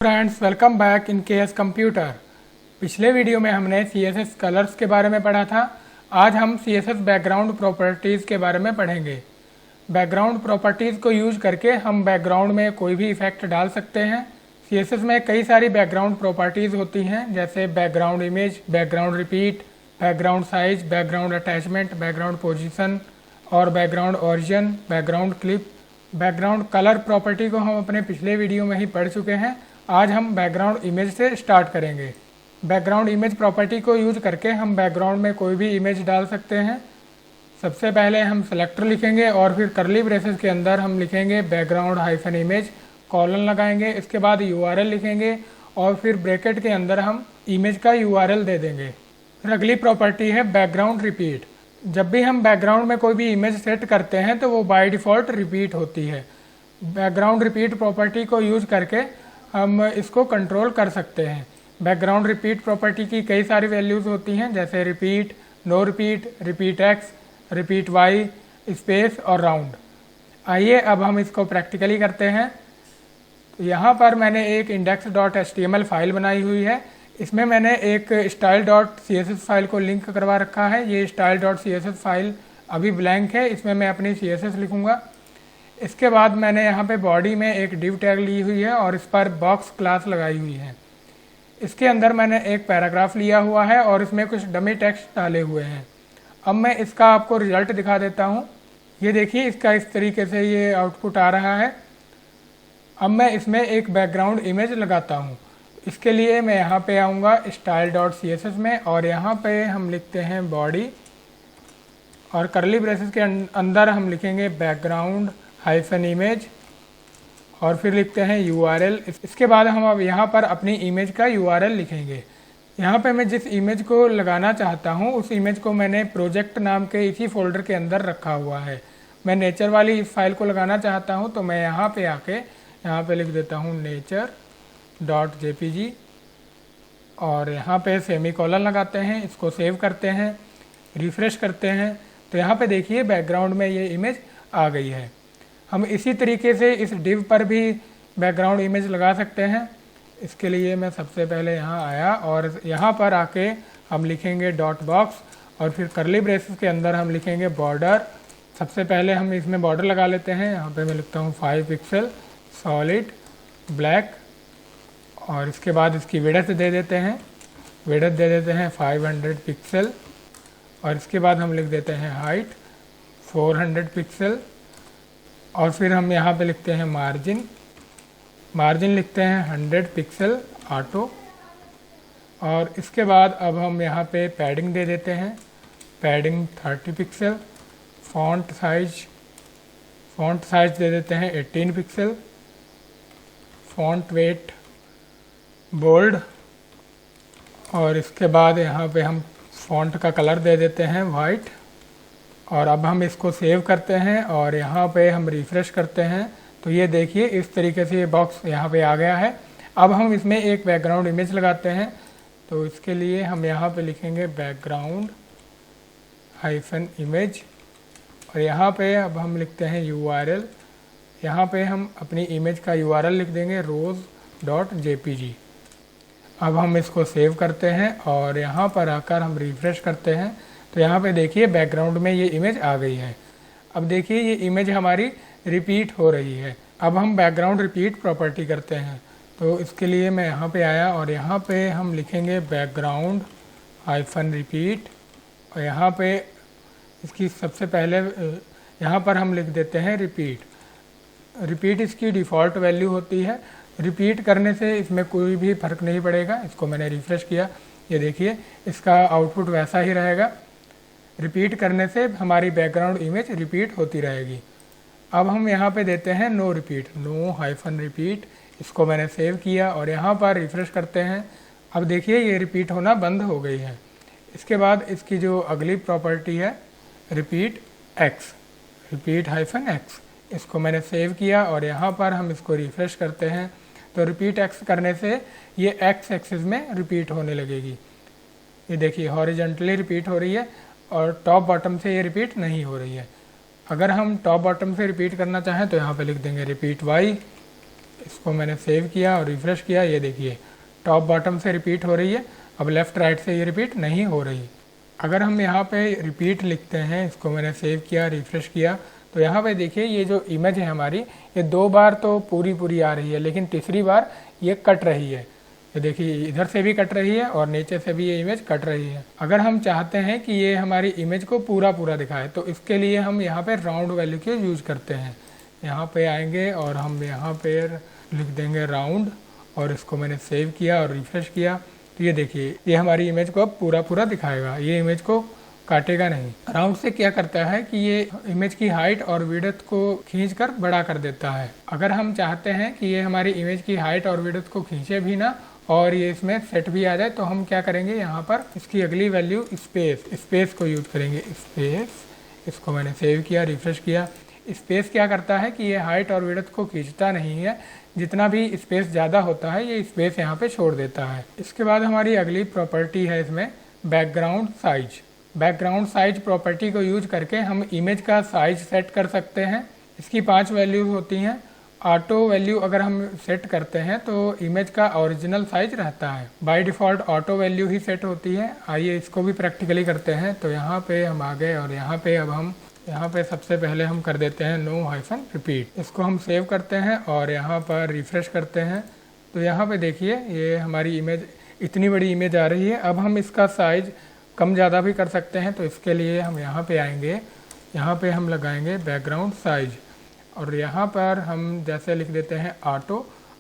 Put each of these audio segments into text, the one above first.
Friends, welcome back in KS computer. पिछले video में हमने CSS कलर्स के बारे में पढ़ा था। आज हम CSS बैकग्राउंड प्रॉपर्टीज़ के बारे में पढ़ेंगे। बैकग्राउंड प्रॉपर्टीज़ को यूज करके हम बैकग्राउंड में कोई भी इफेक्ट डाल सकते हैं। CSS में कई सारी बैकग्राउंड प्रॉपर्टीज़ होती हैं, जैसे background image, background repeat, background size, background attachment, background position और background origin, background clip. Background colour property को हम अपने पिछले वीडियो में ही पढ़ चुके हैं। आज हम बैकग्राउंड इमेज से स्टार्ट करेंगे। बैकग्राउंड इमेज प्रॉपर्टी को यूज करके हम बैकग्राउंड में कोई भी इमेज डाल सकते हैं। सबसे पहले हम सेलेक्टर लिखेंगे और फिर करली ब्रेसेस के अंदर हम लिखेंगे बैकग्राउंड हाइफन इमेज, कॉलन लगाएंगे, इसके बाद URL लिखेंगे और फिर ब्रैकेट के अंदर हम इमेज का URL दे देंगे। फिर अगली प्रॉपर्टी है बैकग्राउंड रिपीट। जब भी हम बैकग्राउंड में कोई भी इमेज सेट करते हैं तो वो बाय डिफ़ॉल्ट रिपीट होती है। बैकग्राउंड रिपीट प्रॉपर्टी को यूज करके हम इसको कंट्रोल कर सकते हैं। बैकग्राउंड रिपीट प्रॉपर्टी की कई सारी वैल्यूज़ होती हैं, जैसे repeat, no repeat, repeat x, repeat y, space और राउंड। आइए अब हम इसको प्रैक्टिकली करते हैं। तो यहाँ पर मैंने एक index.html फाइल बनाई हुई है। इसमें मैंने एक style.css फाइल को लिंक करवा रखा है। ये style.css फाइल अभी ब्लैंक है, इसमें मैं अपनी CSS लिखूँगा। इसके बाद मैंने यहाँ पे बॉडी में एक डिव टैग ली हुई है और इस पर बॉक्स क्लास लगाई हुई है। इसके अंदर मैंने एक पैराग्राफ लिया हुआ है और इसमें कुछ डमी टेक्स्ट डाले हुए हैं। अब मैं इसका आपको रिजल्ट दिखा देता हूँ। ये देखिए, इसका इस तरीके से ये आउटपुट आ रहा है। अब मैं इसमें एक बैकग्राउंड इमेज लगाता हूँ। इसके लिए मैं यहाँ पे आऊँगा style.css में और यहाँ पे हम लिखते हैं बॉडी और करली ब्रेसेस के अंदर हम लिखेंगे बैकग्राउंड हाइफन इमेज और फिर लिखते हैं URL। इसके बाद हम अब यहाँ पर अपनी इमेज का URL लिखेंगे। यहाँ पे मैं जिस इमेज को लगाना चाहता हूँ उस इमेज को मैंने प्रोजेक्ट नाम के इसी फोल्डर के अंदर रखा हुआ है। मैं नेचर वाली इस फाइल को लगाना चाहता हूँ तो मैं यहाँ पे आके यहाँ पे लिख देता हूँ nature.jpg और यहाँ पे सेमीकोलन लगाते हैं। इसको सेव करते हैं, रिफ्रेश करते हैं तो यहाँ पे देखिए बैकग्राउंड में ये इमेज आ गई है। हम इसी तरीके से इस डिव पर भी बैकग्राउंड इमेज लगा सकते हैं। इसके लिए मैं सबसे पहले यहाँ आया और यहाँ पर आके हम लिखेंगे डॉट बॉक्स और फिर करली ब्रेसेस के अंदर हम लिखेंगे बॉर्डर। सबसे पहले हम इसमें बॉर्डर लगा लेते हैं। यहाँ पे मैं लिखता हूँ 5 पिक्सल सॉलिड ब्लैक और इसके बाद इसकी विड्थ दे देते हैं। विड्थ दे देते हैं 500 पिक्सल और इसके बाद हम लिख देते हैं हाइट 400 पिक्सल और फिर हम यहाँ पे लिखते हैं मार्जिन लिखते हैं 100 पिक्सल ऑटो और इसके बाद अब हम यहाँ पे पैडिंग दे देते हैं, पैडिंग 30 पिक्सल। फॉन्ट साइज दे देते हैं 18 पिक्सल। फॉन्ट वेट बोल्ड और इसके बाद यहाँ पे हम फॉन्ट का कलर दे देते हैं वाइट और अब हम इसको सेव करते हैं और यहाँ पे हम रिफ्रेश करते हैं तो ये देखिए इस तरीके से ये बॉक्स यहाँ पे आ गया है। अब हम इसमें एक बैकग्राउंड इमेज लगाते हैं तो इसके लिए हम यहाँ पे लिखेंगे बैकग्राउंड हाइफन इमेज और यहाँ पे अब हम लिखते हैं URL। यहाँ पे हम अपनी इमेज का URL लिख देंगे rose.jpg। अब हम इसको सेव करते हैं और यहाँ पर आकर हम रिफ्रेश करते हैं तो यहाँ पे देखिए बैकग्राउंड में ये इमेज आ गई है। अब देखिए ये इमेज हमारी रिपीट हो रही है। अब हम बैकग्राउंड रिपीट प्रॉपर्टी करते हैं तो इसके लिए मैं यहाँ पे आया और यहाँ पे हम लिखेंगे बैकग्राउंड हाइफन रिपीट और यहाँ पे इसकी सबसे पहले यहाँ पर हम लिख देते हैं रिपीट इसकी डिफ़ॉल्ट वैल्यू होती है। रिपीट करने से इसमें कोई भी फ़र्क नहीं पड़ेगा। इसको मैंने रिफ्रेश किया, ये देखिए इसका आउटपुट वैसा ही रहेगा। रिपीट करने से हमारी बैकग्राउंड इमेज रिपीट होती रहेगी। अब हम यहाँ पे देते हैं no repeat, no hyphen repeat. इसको मैंने सेव किया और यहाँ पर रिफ्रेश करते हैं। अब देखिए ये रिपीट होना बंद हो गई है। इसके बाद इसकी जो अगली प्रॉपर्टी है रिपीट हाइफन एक्स, इसको मैंने सेव किया और यहाँ पर हम इसको रिफ्रेश करते हैं तो रिपीट एक्स करने से ये एक्स एक्सिस में रिपीट होने लगेगी। ये देखिए हॉरिजॉन्टली रिपीट हो रही है और टॉप बॉटम से ये रिपीट नहीं हो रही है। अगर हम टॉप बॉटम से रिपीट करना चाहें तो यहाँ पे लिख देंगे रिपीट वाई, इसको मैंने सेव किया और रिफ्रेश किया, ये देखिए टॉप बॉटम से रिपीट हो रही है, अब लेफ़्ट राइट से ये रिपीट नहीं हो रही। अगर हम यहाँ पे रिपीट लिखते हैं, इसको मैंने सेव किया, रिफ्रेश किया, तो यहाँ पे देखिए ये जो इमेज है हमारी, ये 2 बार तो पूरी आ रही है, लेकिन तीसरी बार ये कट रही है। ये देखिए इधर से भी कट रही है और नीचे से भी ये इमेज कट रही है। अगर हम चाहते हैं कि ये हमारी इमेज को पूरा दिखाए, तो इसके लिए हम यहाँ पे राउंड वैल्यू के यूज करते हैं। यहाँ पे आएंगे और हम यहाँ पे लिख देंगे राउंड, और इसको मैंने सेव किया और रिफ्रेश किया, तो ये देखिए ये हमारी इमेज को अब पूरा दिखाएगा, ये इमेज को काटेगा नहीं। राउंड से क्या करता है कि ये इमेज की हाइट और विड्थ को खींचकर बड़ा कर देता है। अगर हम चाहते हैं कि ये हमारी इमेज की हाइट और विड्थ को खींचे भी ना और ये इसमें सेट भी आ जाए, तो हम क्या करेंगे, यहाँ पर इसकी अगली वैल्यू स्पेस को यूज करेंगे। स्पेस, इसको मैंने सेव किया, रिफ्रेश किया। स्पेस क्या करता है कि ये हाइट और विड्थ को खींचता नहीं है, जितना भी स्पेस ज़्यादा होता है ये स्पेस यहाँ पे छोड़ देता है। इसके बाद हमारी अगली प्रॉपर्टी है इसमें background size. Background size property को यूज करके हम इमेज का साइज सेट कर सकते हैं। इसकी 5 वैल्यूज होती हैं। ऑटो वैल्यू अगर हम सेट करते हैं तो इमेज का ओरिजिनल साइज रहता है। By default auto value he set होती है। आइए इसको भी प्रैक्टिकली करते हैं। तो यहाँ पे हम आ गए और यहाँ पे अब हम सबसे पहले हम कर देते हैं नो हाइफन रिपीट। इसको हम सेव करते हैं और यहाँ पर रिफ्रेश करते हैं। तो यहाँ पे देखिए ये हमारी इमेज, इतनी बड़ी इमेज आ रही है। अब हम इसका साइज कम ज़्यादा भी कर सकते हैं। तो इसके लिए हम यहाँ पे आएंगे, यहाँ पे हम लगाएंगे बैकग्राउंड साइज और यहाँ पर हम जैसे लिख देते हैं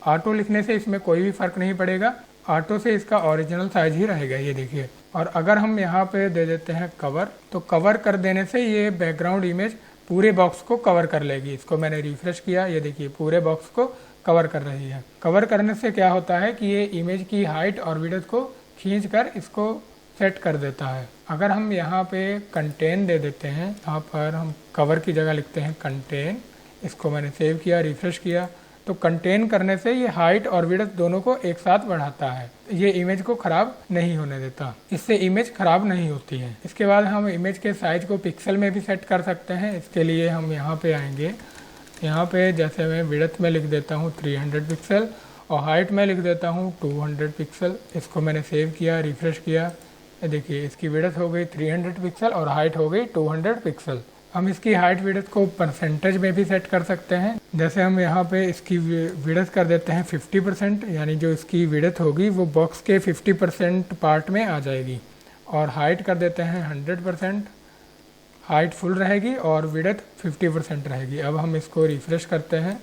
ऑटो लिखने से इसमें कोई भी फ़र्क नहीं पड़ेगा, ऑटो से इसका ओरिजिनल साइज ही रहेगा, ये देखिए। और अगर हम यहाँ पे दे देते हैं कवर, तो कवर कर देने से ये बैकग्राउंड इमेज पूरे बॉक्स को कवर कर लेगी। इसको मैंने रिफ्रेश किया, ये देखिए पूरे बॉक्स को कवर कर रही है। कवर करने से क्या होता है कि ये इमेज की हाइट और विड्थ को खींच कर इसको सेट कर देता है। अगर हम यहाँ पे कंटेन दे देते हैं, यहाँ पर हम कवर की जगह लिखते हैं कंटेन, इसको मैंने सेव किया, रिफ्रेश किया, तो कंटेन करने से ये हाइट और विड्थ दोनों को एक साथ बढ़ाता है। ये इमेज को ख़राब नहीं होने देता, इससे इमेज ख़राब नहीं होती है। इसके बाद हम इमेज के साइज को पिक्सल में भी सेट कर सकते हैं। इसके लिए हम यहाँ पे आएंगे, यहाँ पे जैसे मैं विड्थ में लिख देता हूँ 300 पिक्सल और हाइट में लिख देता हूँ 200 पिक्सल। इसको मैंने सेव किया, रिफ्रेश किया, देखिए इसकी विड्थ हो गई 300 पिक्सल और हाइट हो गई 200 पिक्सल। हम इसकी हाइट विड्थ को परसेंटेज में भी सेट कर सकते हैं। जैसे हम यहाँ पे इसकी विड्थ कर देते हैं 50%, यानी जो इसकी विड्थ होगी वो बॉक्स के 50% पार्ट में आ जाएगी। और हाइट कर देते हैं 100%, हाइट फुल रहेगी और विड्थ 50% रहेगी। अब हम इसको रिफ्रेश करते हैं,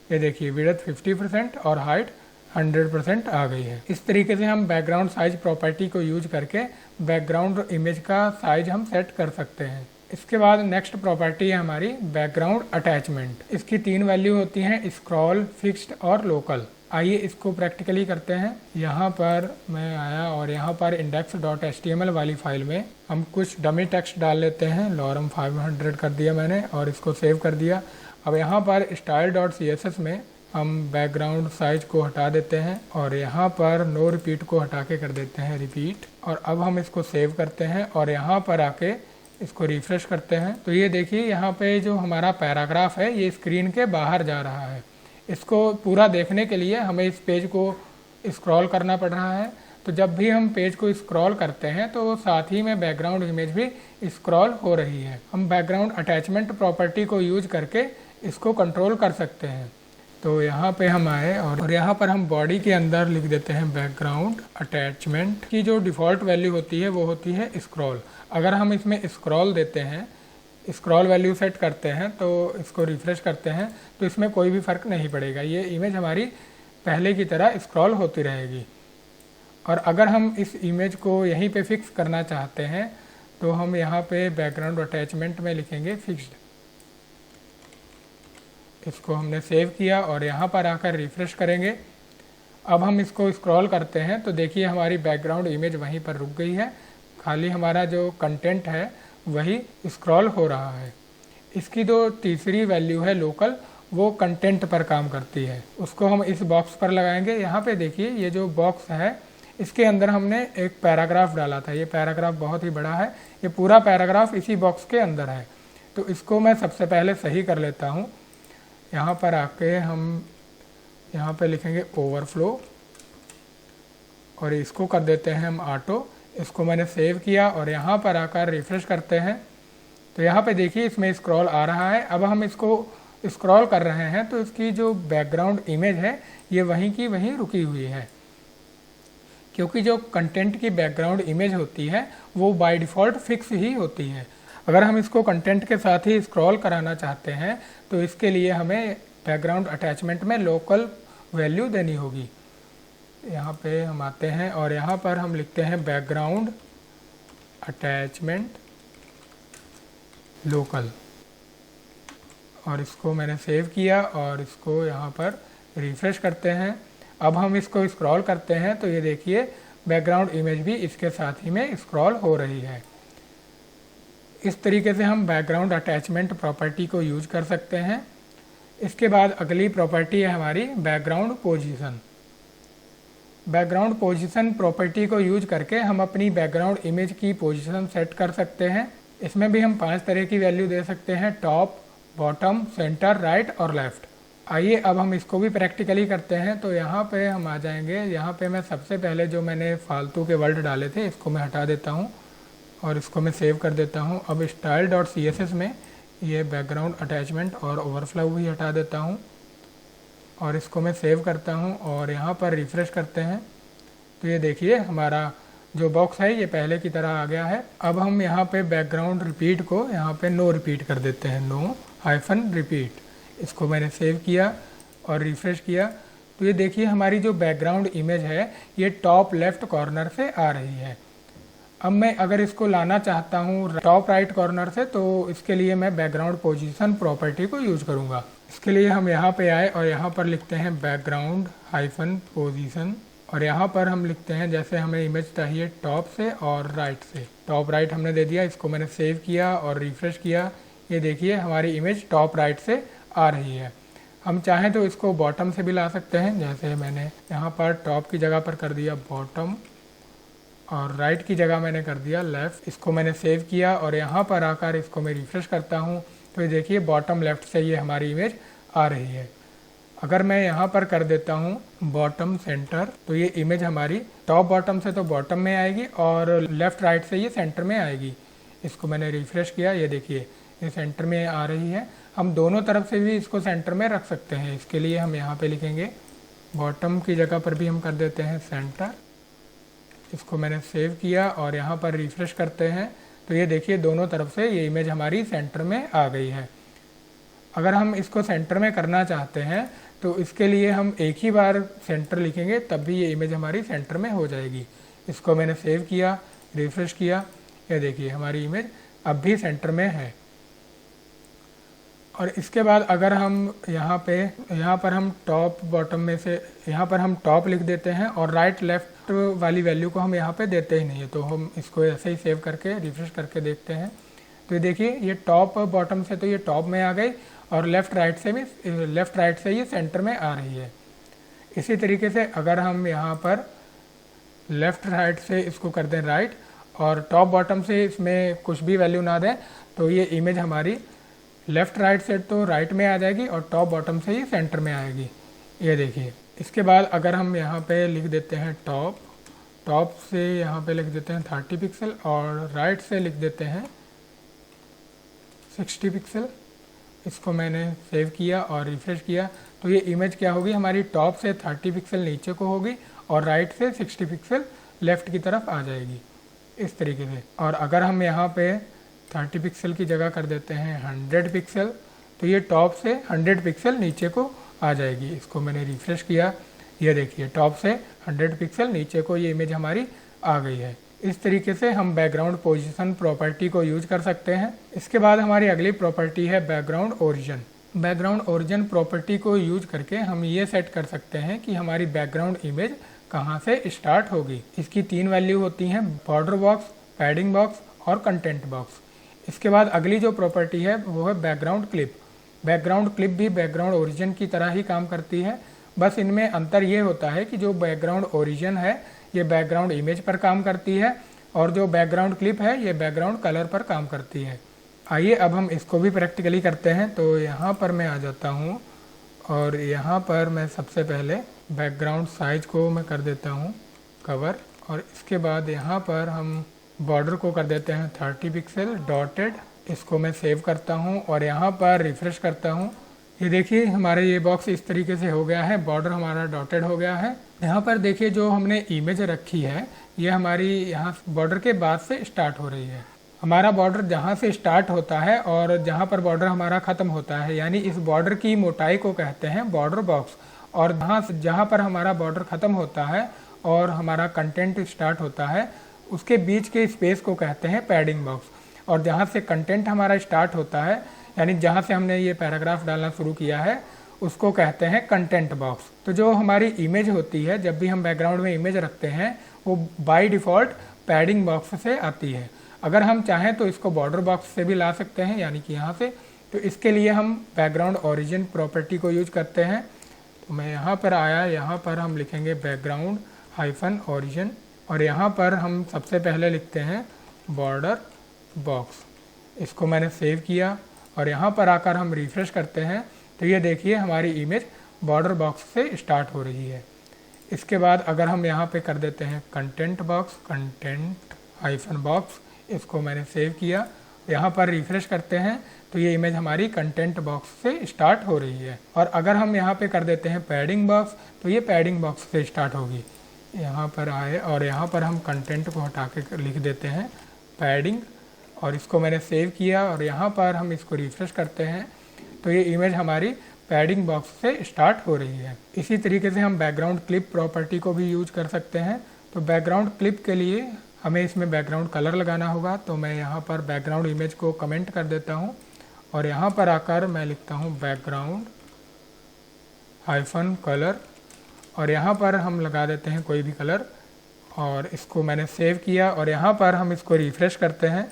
ये देखिए विड्थ 50% और हाइट 100% आ गई है। इस तरीके से हम बैकग्राउंड साइज प्रॉपर्टी को यूज करके बैकग्राउंड इमेज का साइज हम सेट कर सकते हैं। इसके बाद नेक्स्ट प्रॉपर्टी है हमारी बैकग्राउंड अटैचमेंट। इसकी 3 वैल्यू होती हैं, स्क्रॉल, फिक्स्ड और लोकल। आइए इसको प्रैक्टिकली करते हैं। यहाँ पर मैं आया और यहाँ पर index.html वाली फाइल में हम कुछ डमी टेक्स्ट डाल लेते हैं। लॉरम 500 कर दिया मैंने और इसको सेव कर दिया। अब यहाँ पर style.css में हम बैकग्राउंड साइज को हटा देते हैं और यहाँ पर नो रिपीट को हटा के कर देते हैं रिपीट। और अब हम इसको सेव करते हैं और यहाँ पर आके इसको रिफ्रेश करते हैं। तो ये देखिए यहाँ पे जो हमारा पैराग्राफ है ये स्क्रीन के बाहर जा रहा है। इसको पूरा देखने के लिए हमें इस पेज को स्क्रॉल करना पड़ रहा है। तो जब भी हम पेज को स्क्रॉल करते हैं तो साथ ही में बैकग्राउंड इमेज भी स्क्रॉल हो रही है। हम बैकग्राउंड अटैचमेंट प्रॉपर्टी को यूज करके इसको कंट्रोल कर सकते हैं। तो यहाँ पे हम आए और यहाँ पर हम बॉडी के अंदर लिख देते हैं बैकग्राउंड अटैचमेंट की जो डिफ़ॉल्ट वैल्यू होती है वो होती है स्क्रॉल। अगर हम इसमें स्क्रॉल देते हैं, स्क्रॉल वैल्यू सेट करते हैं, तो इसको रिफ्रेश करते हैं, तो इसमें कोई भी फ़र्क नहीं पड़ेगा। ये इमेज हमारी पहले की तरह स्क्रॉल होती रहेगी। और अगर हम इस इमेज को यहीं पे फिक्स करना चाहते हैं तो हम यहाँ पे बैकग्राउंड अटैचमेंट में लिखेंगे फिक्स्ड। इसको हमने सेव किया और यहाँ पर आकर रिफ्रेश करेंगे। अब हम इसको स्क्रॉल करते हैं तो देखिए हमारी बैकग्राउंड इमेज वहीं पर रुक गई है, खाली हमारा जो कंटेंट है वही स्क्रॉल हो रहा है। इसकी जो तीसरी वैल्यू है लोकल, वो कंटेंट पर काम करती है। उसको हम इस बॉक्स पर लगाएंगे। यहाँ पे देखिए ये जो बॉक्स है इसके अंदर हमने एक पैराग्राफ डाला था। ये पैराग्राफ बहुत ही बड़ा है, ये पूरा पैराग्राफ इसी बॉक्स के अंदर है। तो इसको मैं सबसे पहले सही कर लेता हूँ। यहाँ पर आके हम यहाँ पे लिखेंगे ओवरफ्लो और इसको कर देते हैं हम ऑटो। इसको मैंने सेव किया और यहाँ पर आकर रिफ्रेश करते हैं तो यहाँ पे देखिए इसमें स्क्रॉल आ रहा है। अब हम इसको स्क्रॉल कर रहे हैं तो इसकी जो बैकग्राउंड इमेज है ये वहीं की वहीं रुकी हुई है, क्योंकि जो कंटेंट की बैकग्राउंड इमेज होती है वो बाय डिफ़ॉल्ट फिक्स ही होती है। अगर हम इसको कंटेंट के साथ ही स्क्रॉल कराना चाहते हैं तो इसके लिए हमें बैकग्राउंड अटैचमेंट में लोकल वैल्यू देनी होगी। यहाँ पे हम आते हैं और यहाँ पर हम लिखते हैं बैकग्राउंड अटैचमेंट लोकल और इसको मैंने सेव किया और इसको यहाँ पर रिफ्रेश करते हैं। अब हम इसको स्क्रॉल करते हैं तो ये देखिए बैकग्राउंड इमेज भी इसके साथ ही में स्क्रॉल हो रही है। इस तरीके से हम बैकग्राउंड अटैचमेंट प्रॉपर्टी को यूज कर सकते हैं। इसके बाद अगली प्रॉपर्टी है हमारी background position. Background position property को यूज करके हम अपनी बैकग्राउंड इमेज की पोजीशन सेट कर सकते हैं। इसमें भी हम 5 तरह की वैल्यू दे सकते हैं, टॉप, बॉटम, सेंटर, राइट और लेफ्ट। आइए अब हम इसको भी प्रैक्टिकली करते हैं। तो यहाँ पे हम आ जाएंगे। यहाँ पे मैं सबसे पहले जो मैंने फालतू के वर्ड डाले थे इसको मैं हटा देता हूँ और इसको मैं सेव कर देता हूँ। अब style.css में ये बैकग्राउंड अटैचमेंट और ओवरफ्लो भी हटा देता हूँ और इसको मैं सेव करता हूँ और यहाँ पर रिफ्रेश करते हैं तो ये देखिए हमारा जो बॉक्स है ये पहले की तरह आ गया है। अब हम यहाँ पे बैकग्राउंड रिपीट को यहाँ पे नो रिपीट कर देते हैं, नो-रिपीट। इसको मैंने सेव किया और रिफ्रेश किया तो ये देखिए हमारी जो बैकग्राउंड इमेज है ये टॉप लेफ्ट कॉर्नर से आ रही है। अब मैं अगर इसको लाना चाहता हूँ टॉप राइट कॉर्नर से तो इसके लिए मैं बैकग्राउंड पोजीशन प्रॉपर्टी को यूज करूँगा। इसके लिए हम यहाँ पे आए और यहाँ पर लिखते हैं बैकग्राउंड -पोजीशन और यहाँ पर हम लिखते हैं जैसे हमें इमेज चाहिए टॉप से और राइट से। टॉप राइट हमने दे दिया। इसको मैंने सेव किया और रिफ्रेश किया। ये देखिए हमारी इमेज टॉप राइट से आ रही है। हम चाहें तो इसको बॉटम से भी ला सकते हैं, जैसे मैंने यहाँ पर टॉप की जगह पर कर दिया बॉटम और राइट की जगह मैंने कर दिया लेफ़्ट। इसको मैंने सेव किया और यहाँ पर आकर इसको मैं रिफ्रेश करता हूँ तो ये देखिए बॉटम लेफ़्ट से ये हमारी इमेज आ रही है। अगर मैं यहाँ पर कर देता हूँ बॉटम सेंटर तो ये इमेज हमारी टॉप बॉटम से तो बॉटम में आएगी और लेफ़्ट राइट से ये सेंटर में आएगी। इसको मैंने रिफ्रेश किया, ये देखिए ये सेंटर में आ रही है। हम दोनों तरफ से भी इसको सेंटर में रख सकते हैं। इसके लिए हम यहाँ पे लिखेंगे बॉटम की जगह पर भी हम कर देते हैं सेंटर। इसको मैंने सेव किया और यहाँ पर रिफ्रेश करते हैं तो ये देखिए दोनों तरफ से ये इमेज हमारी सेंटर में आ गई है। अगर हम इसको सेंटर में करना चाहते हैं तो इसके लिए हम एक ही बार सेंटर लिखेंगे तब भी ये इमेज हमारी सेंटर में हो जाएगी। इसको मैंने सेव किया, रिफ्रेश किया, ये देखिए हमारी इमेज अब भी सेंटर में है। और इसके बाद अगर हम यहाँ पर हम टॉप बॉटम में से यहाँ पर हम टॉप लिख देते हैं और राइट लेफ्ट वाली वैल्यू को हम यहाँ पे देते ही नहीं है, तो हम इसको ऐसे ही सेव करके रिफ्रेश करके देखते हैं तो ये देखिए ये टॉप बॉटम से तो ये टॉप में आ गई और लेफ़्ट राइट से ये सेंटर में आ रही है। इसी तरीके से अगर हम यहाँ पर लेफ़्ट राइट से इसको कर दें राइट और टॉप बॉटम से इसमें कुछ भी वैल्यू ना दें तो ये इमेज हमारी लेफ़्ट राइट से तो राइट में आ जाएगी और टॉप बॉटम से ही सेंटर में आएगी। ये देखिए इसके बाद अगर हम यहाँ पे लिख देते हैं टॉप से यहाँ पे लिख देते हैं 30 पिक्सल और राइट से लिख देते हैं 60 पिक्सल। इसको मैंने सेव किया और रिफ्रेश किया तो ये इमेज क्या होगी हमारी टॉप से 30 पिक्सल नीचे को होगी और राइट से 60 पिक्सल लेफ़्ट की तरफ आ जाएगी इस तरीके से। और अगर हम यहाँ पे 30 पिक्सल की जगह कर देते हैं 100 पिक्सल तो ये टॉप से 100 पिक्सल नीचे को आ जाएगी। इसको मैंने रिफ्रेश किया, ये देखिए टॉप से 100 पिक्सल नीचे को ये इमेज हमारी आ गई है। इस तरीके से हम बैकग्राउंड पोजीशन प्रॉपर्टी को यूज कर सकते हैं। इसके बाद हमारी अगली प्रॉपर्टी है background origin. Background origin property को यूज करके हम ये सेट कर सकते हैं कि हमारी बैकग्राउंड इमेज कहाँ से स्टार्ट होगी। इसकी 3 वैल्यू होती हैं, बॉर्डर बॉक्स, पैडिंग बॉक्स और कंटेंट बॉक्स। इसके बाद अगली जो प्रॉपर्टी है वो है बैकग्राउंड क्लिप। बैकग्राउंड क्लिप भी बैकग्राउंड ओरिजिन की तरह ही काम करती है, बस इनमें अंतर ये होता है कि जो बैकग्राउंड ओरिजिन है ये बैकग्राउंड इमेज पर काम करती है और जो बैकग्राउंड क्लिप है ये बैकग्राउंड कलर पर काम करती है। आइए अब हम इसको भी प्रैक्टिकली करते हैं। तो यहाँ पर मैं आ जाता हूँ और यहाँ पर मैं सबसे पहले बैकग्राउंड साइज को मैं कर देता हूँ कवर, और इसके बाद यहाँ पर हम बॉर्डर को कर देते हैं 30 पिक्सल डॉटेड। इसको मैं सेव करता हूँ और यहाँ पर रिफ्रेश करता हूँ। ये देखिए हमारे ये बॉक्स इस तरीके से हो गया है, बॉर्डर हमारा डॉटेड हो गया है। यहाँ पर देखिए जो हमने इमेज रखी है ये हमारी यहाँ बॉर्डर के बाद से स्टार्ट हो रही है। हमारा बॉर्डर जहाँ से स्टार्ट होता है और जहाँ पर बॉर्डर हमारा ख़त्म होता है, यानी इस बॉर्डर की मोटाई को कहते हैं बॉर्डर बॉक्स। और जहाँ पर हमारा बॉर्डर ख़त्म होता है और हमारा कंटेंट स्टार्ट होता है, उसके बीच के स्पेस को कहते हैं पैडिंग बॉक्स। और जहाँ से कंटेंट हमारा स्टार्ट होता है, यानी जहाँ से हमने ये पैराग्राफ डालना शुरू किया है, उसको कहते हैं कंटेंट बॉक्स। तो जो हमारी इमेज होती है, जब भी हम बैकग्राउंड में इमेज रखते हैं, वो बाय डिफ़ॉल्ट पैडिंग बॉक्स से आती है। अगर हम चाहें तो इसको बॉर्डर बॉक्स से भी ला सकते हैं, यानी कि यहाँ से। तो इसके लिए हम बैकग्राउंड ओरिजिन प्रॉपर्टी को यूज करते हैं। तो मैं यहाँ पर आया, यहाँ पर हम लिखेंगे बैकग्राउंड हाइफन ओरिजिन, और यहाँ पर हम सबसे पहले लिखते हैं बॉर्डर बॉक्स। इसको मैंने सेव किया और यहाँ पर आकर हम रिफ्रेश करते हैं तो ये देखिए हमारी इमेज बॉर्डर बॉक्स से स्टार्ट हो रही है। इसके बाद अगर हम यहाँ पे कर देते हैं content box, content hyphen box, इसको मैंने सेव किया, यहाँ पर रिफ्रेश करते हैं तो ये इमेज हमारी कंटेंट बॉक्स से स्टार्ट हो रही है। और अगर हम यहाँ पे कर देते हैं पैडिंग बॉक्स तो ये पैडिंग बॉक्स से स्टार्ट होगी। यहाँ पर आए और यहाँ पर हम कंटेंट को हटा के लिख देते हैं पैडिंग, और इसको मैंने सेव किया और यहाँ पर हम इसको रिफ्रेश करते हैं तो ये इमेज हमारी पैडिंग बॉक्स से स्टार्ट हो रही है। इसी तरीके से हम बैकग्राउंड क्लिप प्रॉपर्टी को भी यूज कर सकते हैं। तो बैकग्राउंड क्लिप के लिए हमें इसमें बैकग्राउंड कलर लगाना होगा। तो मैं यहाँ पर बैकग्राउंड इमेज को कमेंट कर देता हूँ और यहाँ पर आकर मैं लिखता हूँ बैकग्राउंड हाइफन कलर, और यहाँ पर हम लगा देते हैं कोई भी कलर, और इसको मैंने सेव किया और यहाँ पर हम इसको रिफ्रेश करते हैं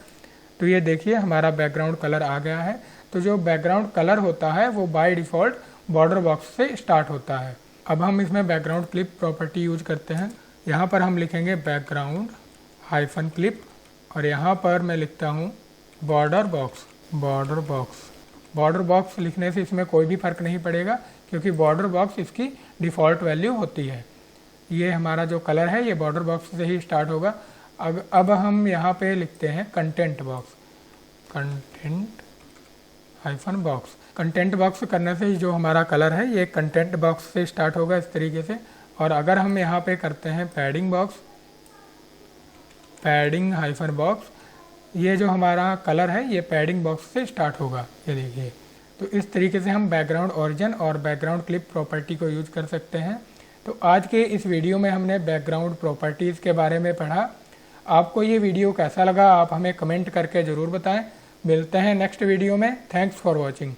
तो ये देखिए हमारा बैकग्राउंड कलर आ गया है। तो जो बैकग्राउंड कलर होता है वो बाय डिफ़ॉल्ट बॉर्डर बॉक्स से स्टार्ट होता है। अब हम इसमें बैकग्राउंड क्लिप प्रॉपर्टी यूज करते हैं। यहाँ पर हम लिखेंगे बैकग्राउंड हाइफन क्लिप, और यहाँ पर मैं लिखता हूँ border box. Border box, border box लिखने से इसमें कोई भी फ़र्क नहीं पड़ेगा क्योंकि बॉर्डर बॉक्स इसकी डिफ़ॉल्ट वैल्यू होती है। ये हमारा जो कलर है ये बॉर्डर बॉक्स से ही स्टार्ट होगा। अब हम यहाँ पे लिखते हैं content box, content hyphen box. Content box करने से जो हमारा कलर है ये कंटेंट बॉक्स से स्टार्ट होगा इस तरीके से। और अगर हम यहाँ पे करते हैं padding box, padding hyphen box, ये जो हमारा कलर है ये पैडिंग बॉक्स से स्टार्ट होगा, ये देखिए। तो इस तरीके से हम बैकग्राउंड ओरिजिन और बैकग्राउंड क्लिप प्रॉपर्टी को यूज कर सकते हैं। तो आज के इस वीडियो में हमने बैकग्राउंड प्रॉपर्टीज़ के बारे में पढ़ा। आपको ये वीडियो कैसा लगा आप हमें कमेंट करके ज़रूर बताएं। मिलते हैं नेक्स्ट वीडियो में। Thanks for watching.